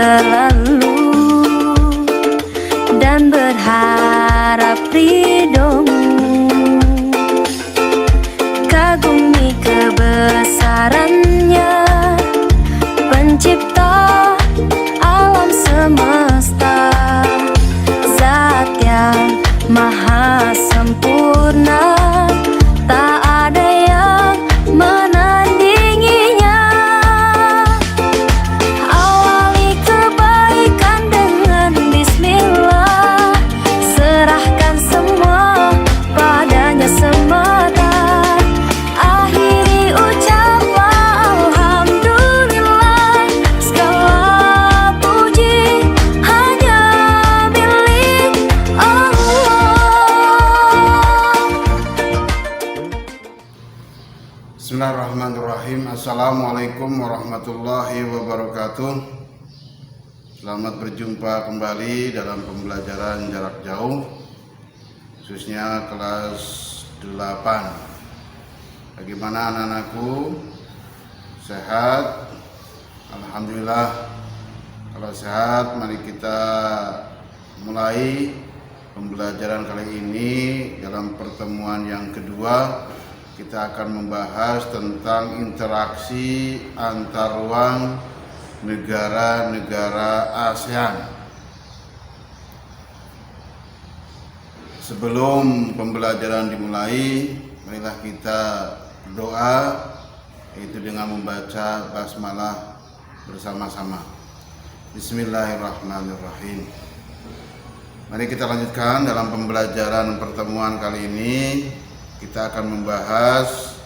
berlalu dan berharap ridhomu. Kagumi kebesarannya, pencipta alam semesta, zat yang maha sempurna, tak ada yang menandinginya. Awali kebaikan dengan bismillah, serahkan semua padanya semata. Akhiri ucapan alhamdulillah, segala puji hanya milik Allah. Bismillahirrahmanirrahim. Assalamualaikum warahmatullahi wabarakatuh. Selamat berjumpa kembali dalam pembelajaran jarak jauh, khususnya kelas 8. Bagaimana anak-anakku? Sehat? Alhamdulillah. Kalau sehat, mari kita mulai pembelajaran kali ini. Dalam pertemuan yang kedua, kita akan membahas tentang interaksi antar ruang negara-negara ASEAN. Sebelum pembelajaran dimulai, marilah kita berdoa, yaitu dengan membaca basmalah bersama-sama. Bismillahirrahmanirrahim. Mari kita lanjutkan dalam pembelajaran pertemuan kali ini. Kita akan membahas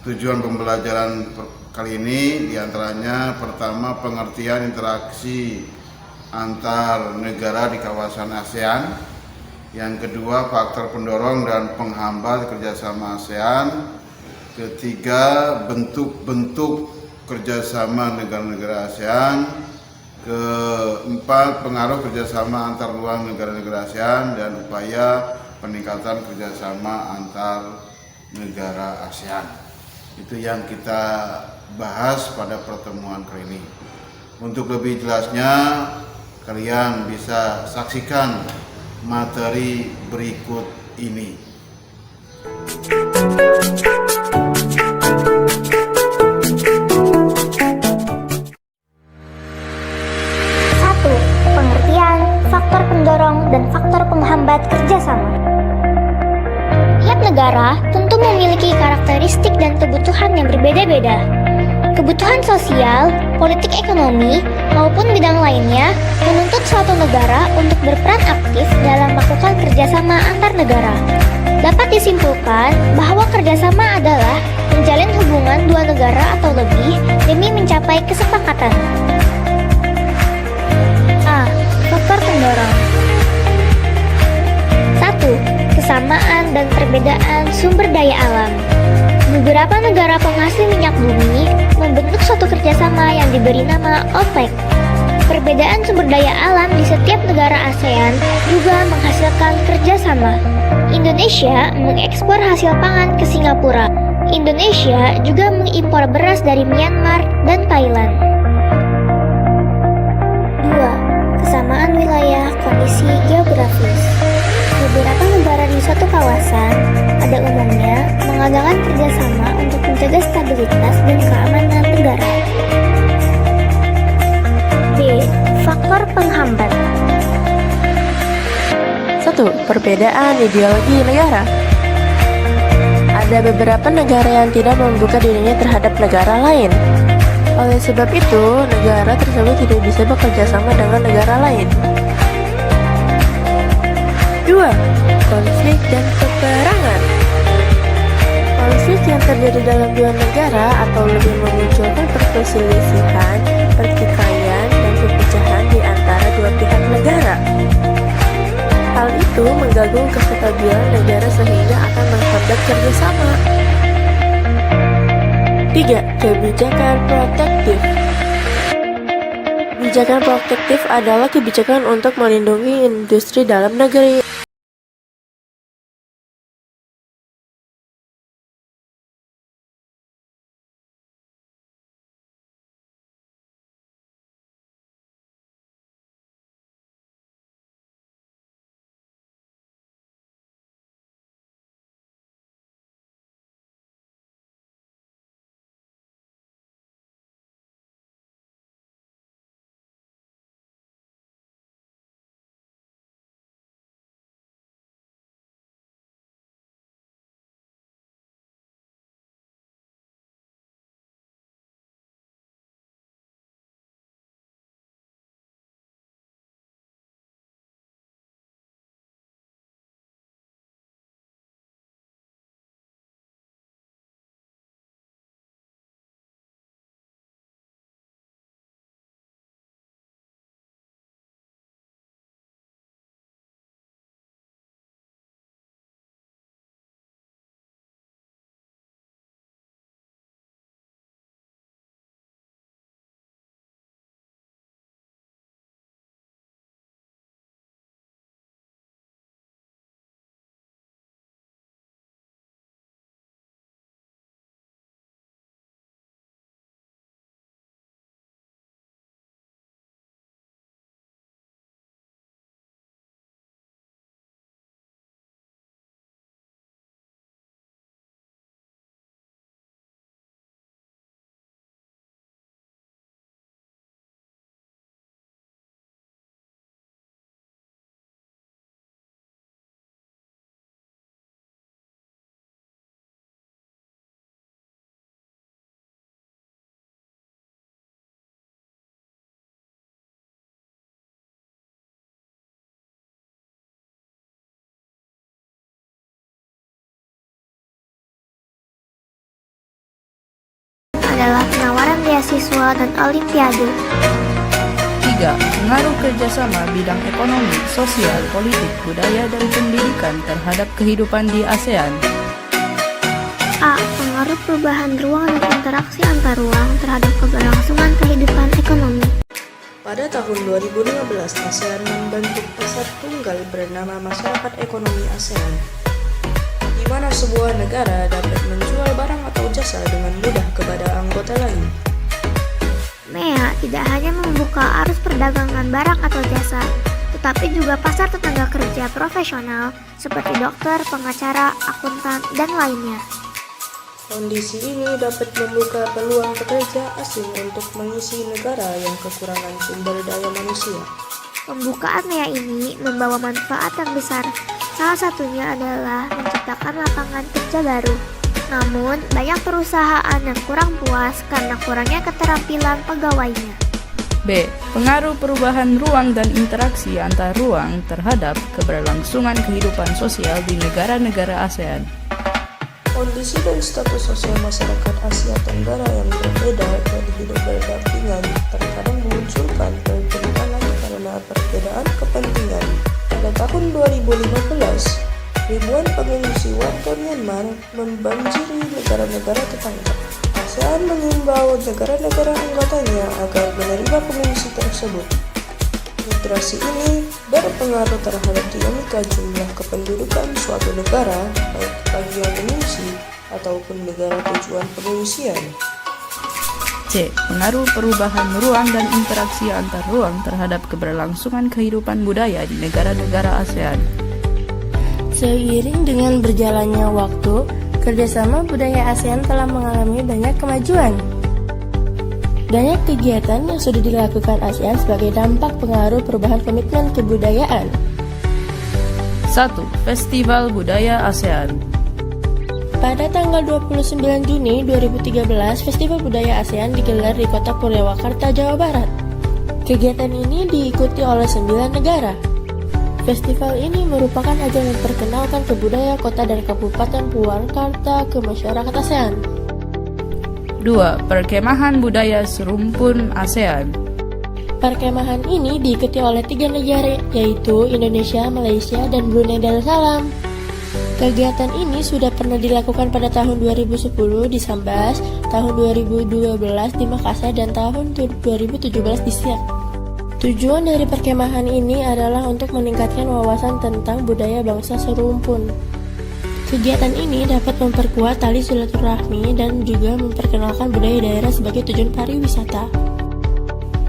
tujuan pembelajaran kali ini, diantaranya pertama, pengertian interaksi antar negara di kawasan ASEAN. Yang kedua, faktor pendorong dan penghambat kerjasama ASEAN. Ketiga, bentuk-bentuk kerjasama negara-negara ASEAN. Keempat, pengaruh kerjasama antar ruang negara-negara ASEAN dan upaya peningkatan kerjasama antar negara ASEAN. Itu yang kita bahas pada pertemuan kali ini. Untuk lebih jelasnya, kalian bisa saksikan materi berikut ini. Satu, pengertian, faktor pendorong dan faktor penghambat kerjasama. Tiap negara tentu memiliki karakteristik dan kebutuhan yang berbeda-beda. Kebutuhan sosial, politik ekonomi, maupun bidang lainnya menuntut suatu negara untuk berperan aktif dalam melakukan kerjasama antar negara. Dapat disimpulkan bahwa kerjasama adalah menjalin hubungan dua negara atau lebih demi mencapai kesepakatan. A. Faktor pendorong. 1. Kesamaan dan perbedaan sumber daya alam. Beberapa negara penghasil minyak bumi membentuk suatu kerjasama yang diberi nama OPEC. Perbedaan sumber daya alam di setiap negara ASEAN juga menghasilkan kerjasama. Indonesia mengekspor hasil pangan ke Singapura. Indonesia juga mengimpor beras dari Myanmar dan Thailand. 2. Kesamaan wilayah kondisi geografis. Beberapa negara di suatu kawasan pada umumnya mengadakan kerjasama untuk menjaga stabilitas dan keamanan negara. B. Faktor penghambat. 1. Perbedaan ideologi negara. Ada beberapa negara yang tidak membuka dirinya terhadap negara lain. Oleh sebab itu, negara tersebut tidak bisa bekerja sama dengan negara lain. 2. Konflik dan peperangan. Konflik yang terjadi dalam dua negara atau lebih memunculkan perselisihan, pertikaian, dan perpecahan di antara dua pihak negara. Hal itu mengganggu kestabilan negara sehingga akan menghambat kerjasama. 3. Kebijakan protektif. Kebijakan protektif adalah kebijakan untuk melindungi industri dalam negeri. beasiswa, dan olimpiade. 3. Pengaruh kerjasama bidang ekonomi, sosial, politik, budaya, dan pendidikan terhadap kehidupan di ASEAN. A. Pengaruh perubahan ruang dan interaksi antar ruang terhadap keberlangsungan kehidupan ekonomi. Pada tahun 2015, ASEAN membentuk pasar tunggal bernama Masyarakat Ekonomi ASEAN, di mana sebuah negara dapat menjual barang atau jasa dengan mudah kepada anggota lain. MEA tidak hanya membuka arus perdagangan barang atau jasa, tetapi juga pasar tenaga kerja profesional seperti dokter, pengacara, akuntan, dan lainnya. Kondisi ini dapat membuka peluang pekerja asing untuk mengisi negara yang kekurangan sumber daya manusia. Pembukaan MEA ini membawa manfaat yang besar. Salah satunya adalah menciptakan lapangan kerja baru. Namun, banyak perusahaan yang kurang puas karena kurangnya keterampilan pegawainya. B. Pengaruh perubahan ruang dan interaksi antar ruang terhadap keberlangsungan kehidupan sosial di negara-negara ASEAN. Kondisi dan status sosial masyarakat Asia Tenggara yang berbeda dan hidup berdampingan terkadang memunculkan pertentangan karena perbedaan kepentingan. Pada tahun 2015, ribuan pengungsi warga Myanmar membanjiri negara-negara tetangga. ASEAN mengimbau negara-negara anggotanya agar menerima pengungsi tersebut. Migrasi ini berpengaruh terhadap dinamika jumlah kependudukan suatu negara, baik bagi yang mengungsi ataupun negara tujuan pengungsian. C. Pengaruh perubahan ruang dan interaksi antar ruang terhadap keberlangsungan kehidupan budaya di negara-negara ASEAN. Seiring dengan berjalannya waktu, kerjasama budaya ASEAN telah mengalami banyak kemajuan. Banyak kegiatan yang sudah dilakukan ASEAN sebagai dampak pengaruh perubahan komitmen kebudayaan. 1. Festival Budaya ASEAN. Pada tanggal 29 Juni 2013, Festival Budaya ASEAN digelar di Kota Purwakarta, Jawa Barat. Kegiatan ini diikuti oleh 9 negara. Festival ini merupakan ajang memperkenalkan kebudayaan kota dan kabupaten Purwakarta ke masyarakat ASEAN. 2. Perkemahan Budaya Serumpun ASEAN. Perkemahan ini diikuti oleh 3 negara, yaitu Indonesia, Malaysia, dan Brunei Darussalam. Kegiatan ini sudah pernah dilakukan pada tahun 2010 di Sambas, tahun 2012 di Makassar, dan tahun 2017 di Siak. Tujuan dari perkemahan ini adalah untuk meningkatkan wawasan tentang budaya bangsa serumpun. Kegiatan ini dapat memperkuat tali silaturahmi dan juga memperkenalkan budaya daerah sebagai tujuan pariwisata.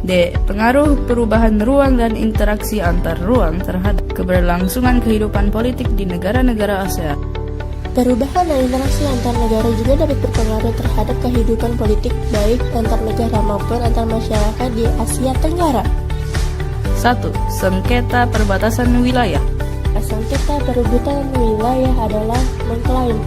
D. Pengaruh perubahan ruang dan interaksi antar ruang terhadap keberlangsungan kehidupan politik di negara-negara ASEAN. Perubahan dan interaksi antar negara juga dapat berpengaruh terhadap kehidupan politik baik antar negara maupun antar masyarakat di Asia Tenggara. 1. Sengketa perbatasan wilayah. Sengketa perebutan wilayah adalah mengklaim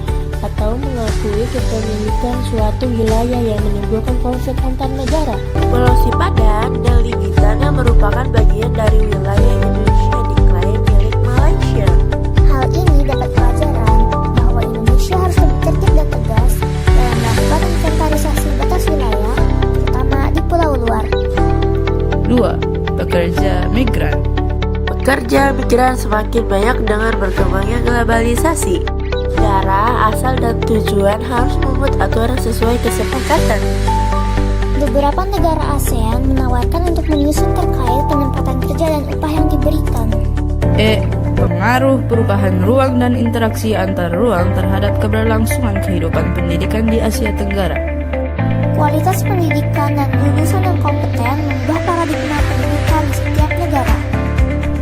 atau mengakui kepemilikan suatu wilayah yang menimbulkan konflik antar negara. Pulau Sipadan dan Ligitan yang merupakan bagian dari wilayah Indonesia diklaim milik Malaysia. Hal ini dapat pelajaran bahwa Indonesia harus lebih tertib dan tegas dalam melakukan inventarisasi batas wilayah, terutama di pulau luar. 2. Pekerja migran. Pekerja migran semakin banyak dengan berkembangnya globalisasi. Negara asal dan tujuan harus membuat aturan sesuai kesepakatan. Beberapa negara ASEAN menawarkan untuk menyusun terkait penempatan kerja dan upah yang diberikan. E. Pengaruh perubahan ruang dan interaksi antar ruang terhadap keberlangsungan kehidupan pendidikan di Asia Tenggara. Kualitas pendidikan dan lulusan yang kompeten mengubah paradigma pendidikan di setiap negara.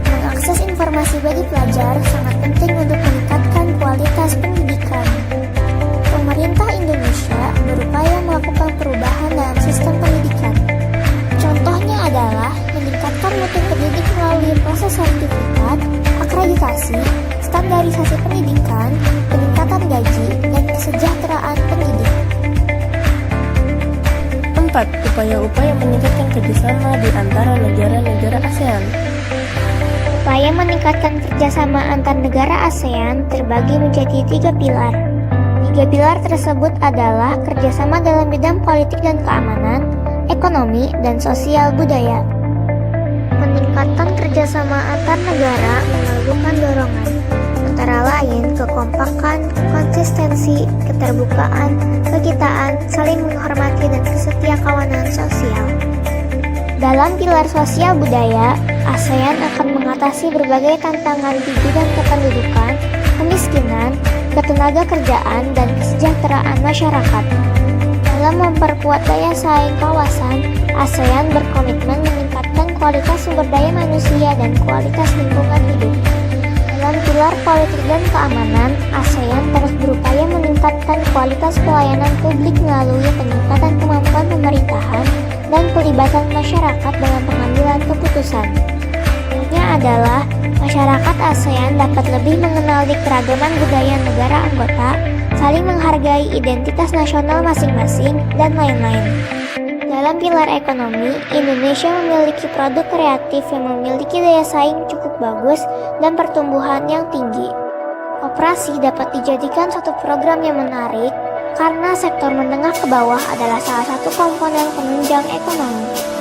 Mengakses informasi bagi pelajar sangat penting untuk meningkatkan kualitas pendidikan. Pemerintah Indonesia berupaya melakukan perubahan dalam sistem pendidikan. Contohnya adalah meningkatkan mutu pendidik melalui proses sertifikat, akreditasi, standarisasi pendidikan, peningkatan gaji, dan kesejahteraan pendidik. 4. Upaya-upaya meningkatkan kerjasama di antara negara-negara ASEAN. Upaya meningkatkan kerjasama antar negara ASEAN terbagi menjadi 3 pilar. 3 pilar tersebut adalah kerjasama dalam bidang politik dan keamanan, ekonomi, dan sosial budaya. Peningkatan kerjasama antar negara memerlukan dorongan, antara lain kekompakan, konsistensi, keterbukaan, kekitaan, saling menghormati, dan kesetiakawanan sosial. Dalam pilar sosial budaya, ASEAN akan mengatasi berbagai tantangan di bidang kependudukan, kemiskinan, ketenaga kerjaan, dan kesejahteraan masyarakat. Dalam memperkuat daya saing kawasan, ASEAN berkomitmen meningkatkan kualitas sumber daya manusia dan kualitas lingkungan hidup. Dalam pilar politik dan keamanan, ASEAN terus berupaya meningkatkan kualitas pelayanan publik melalui peningkatan kemampuan pemerintahan dan pelibatan masyarakat dalam pengambilan keputusan. Intinya adalah, masyarakat ASEAN dapat lebih mengenali keragaman budaya negara anggota, saling menghargai identitas nasional masing-masing, dan lain-lain. Dalam pilar ekonomi, Indonesia memiliki produk kreatif yang memiliki daya saing cukup bagus dan pertumbuhan yang tinggi. Koperasi dapat dijadikan suatu program yang menarik karena sektor menengah ke bawah adalah salah satu komponen penunjang ekonomi.